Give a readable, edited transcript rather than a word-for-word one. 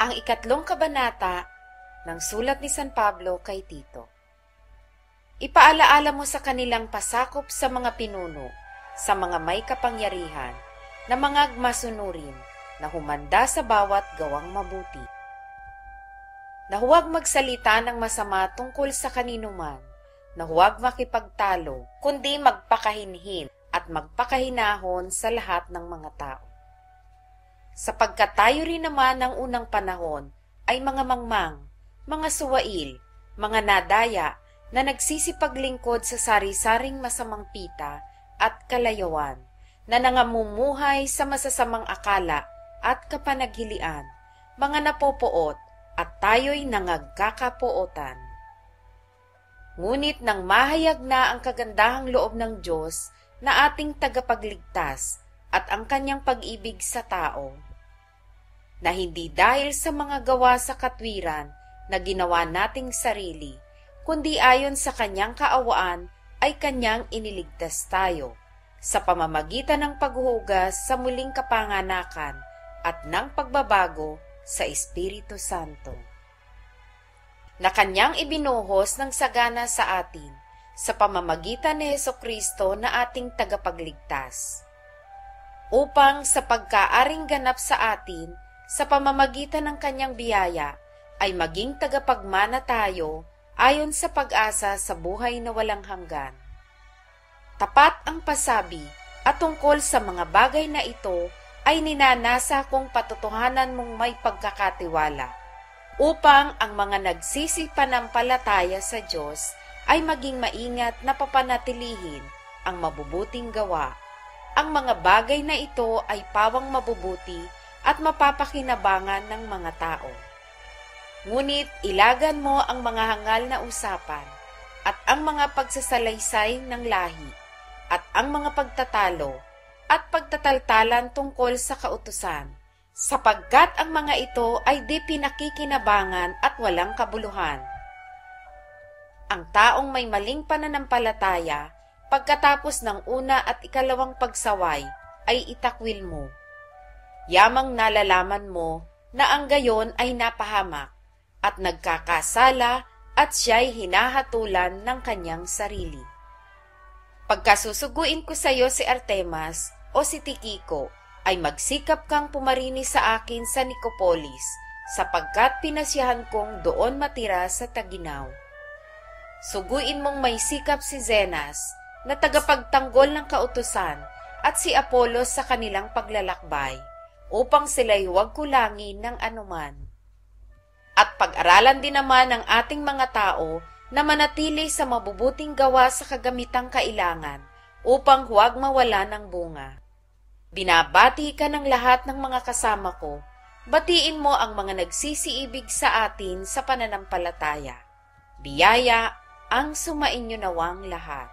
Ang 3 kabanata ng sulat ni San Pablo kay Tito. Ipaalaala mo sa kanilang pasakop sa mga pinuno, sa mga may kapangyarihan, na mga masunurin, na humanda sa bawat gawang mabuti. Na huwag magsalita ng masama tungkol sa kaninuman, na huwag makipagtalo, kundi magpakahinhin at magpakahinahon sa lahat ng mga tao. Sapagkat tayo rin naman ng unang panahon ay mga mangmang, mga suwail, mga nadaya na nagsisipaglingkod sa sari-saring masamang pita at kalayawan, na nangamumuhay sa masasamang akala at kapanaghilian, mga napopoot at tayo'y nangagkakapootan. Ngunit nang mahayag na ang kagandahang loob ng Diyos na ating tagapagligtas at ang kanyang pag-ibig sa tao, na hindi dahil sa mga gawa sa katwiran na ginawa nating sarili, kundi ayon sa kanyang kaawaan ay kanyang iniligtas tayo, sa pamamagitan ng paghuhugas sa muling kapanganakan at ng pagbabago sa Espiritu Santo, na kanyang ibinuhos ng sagana sa atin, sa pamamagitan ni Hesukristo na ating tagapagligtas, upang sa pagkaaring ganap sa atin, sa pamamagitan ng kanyang biyaya, ay maging tagapagmana tayo ayon sa pag-asa sa buhay na walang hanggan. Tapat ang pasabi at tungkol sa mga bagay na ito ay ninanasa kong patotohanan mong may pagkakatiwala, upang ang mga nagsisipanampalataya sa Diyos ay maging maingat na papanatilihin ang mabubuting gawa. Ang mga bagay na ito ay pawang mabubuti at mapapakinabangan ng mga tao. Ngunit ilagan mo ang mga hangal na usapan at ang mga pagsasalaysay ng lahi at ang mga pagtatalo at pagtataltalan tungkol sa kautusan, sapagkat ang mga ito ay di pinakikinabangan at walang kabuluhan. Ang taong may maling pananampalataya, pagkatapos ng una at ikalawang pagsaway, ay itakwil mo. Yamang nalalaman mo na ang gayon ay napahamak at nagkakasala at siya'y hinahatulan ng kanyang sarili. Pagkasusuguin ko sa iyo si Artemas o si Tikiko, ay magsikap kang pumarini sa akin sa Nicopolis, sapagkat pinasyahan kong doon matira sa Taginaw. Suguin mong may sikap si Zenas, na tagapagtanggol ng kautusan, at si Apollos sa kanilang paglalakbay, upang sila'y huwag kulangin ng anuman. At pag-aralan din naman ng ating mga tao na manatili sa mabubuting gawa sa kagamitang kailangan, upang huwag mawala ng bunga. Binabati ka ng lahat ng mga kasama ko, batiin mo ang mga nagsisiibig sa atin sa pananampalataya. Biyaya ang sumainyo nawang lahat.